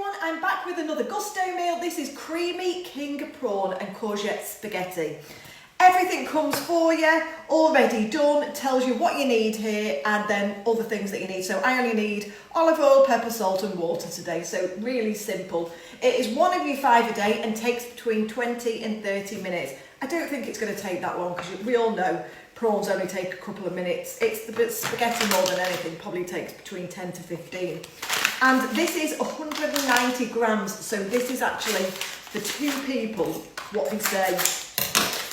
everyone, I'm back with another gusto meal. This is creamy king prawn and courgette spaghetti. Everything comes for you, already done, tells you what you need here and then other things that you need. So I only need olive oil, pepper, salt and water today, so really simple. It is one of your 5 a day and takes between 20 and 30 minutes. I don't think it's going to take that long because we all know prawns only take a couple of minutes. It's the spaghetti more than anything, probably takes between 10 to 15. And this is 190 grams, so this is actually for 2 people, what they say,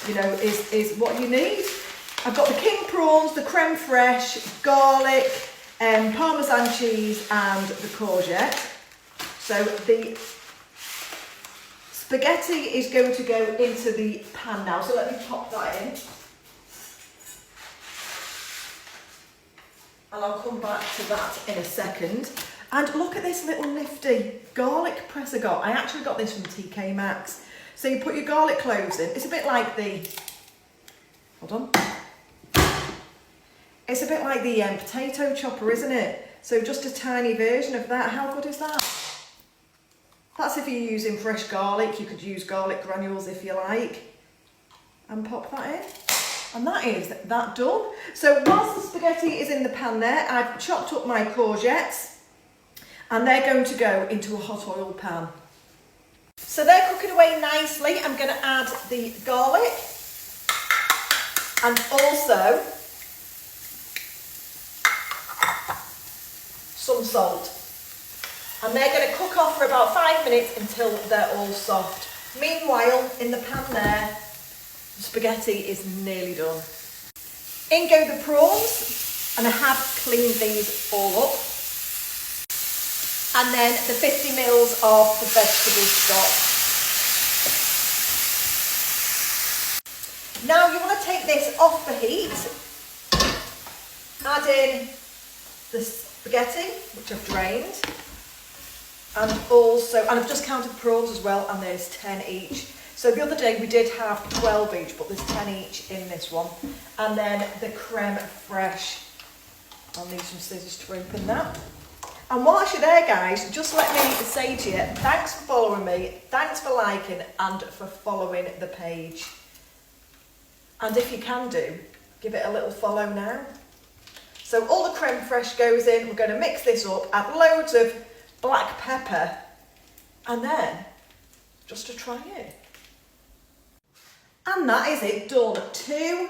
you know, is what you need. I've got the king prawns, the creme fraiche, garlic, parmesan cheese and the courgette. So the spaghetti is going to go into the pan now, so let me pop that in. And I'll come back to that in a second. And look at this little nifty garlic press I got. I actually got this from TK Maxx. So you put your garlic cloves in. It's a bit like the, hold on. It's a bit like the potato chopper, isn't it? So just a tiny version of that. How good is that? That's if you're using fresh garlic. You could use garlic granules if you like. And pop that in. And that is that done. So whilst the spaghetti is in the pan there, I've chopped up my courgettes and they're going to go into a hot oil pan. So they're cooking away nicely. I'm going to add the garlic and also some salt. And they're going to cook off for about 5 minutes until they're all soft. Meanwhile, in the pan there, the spaghetti is nearly done. In go the prawns, and I have cleaned these all up. And then the 50 mils of the vegetable stock. Now you want to take this off the heat, add in the spaghetti, which I've drained, and I've just counted the prawns as well, and there's 10 each. So the other day we did have 12 each, but there's 10 each in this one. And then the creme fraiche. I'll need some scissors to open that. And whilst you're there, guys, just let me say to you, thanks for following me, thanks for liking and for following the page. And if you can do, give it a little follow now. So all the creme fraiche goes in, we're going to mix this up, add loads of black pepper, and then just to try it. And that is it done. 2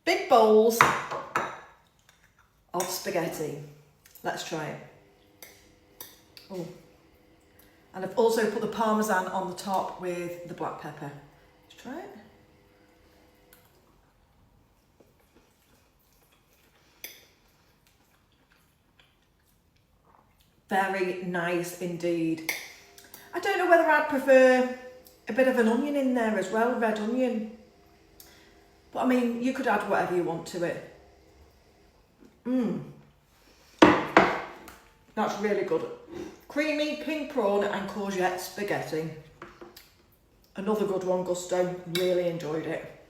big bowls of spaghetti. Let's try it. Oh. And I've also put the parmesan on the top with the black pepper. Let's try it. Very nice indeed. I don't know whether I'd prefer a bit of an onion in there as well, red onion. But I mean, you could add whatever you want to it. That's really good. Creamy king prawn and courgette spaghetti. Another good one, Gusto. Really enjoyed it.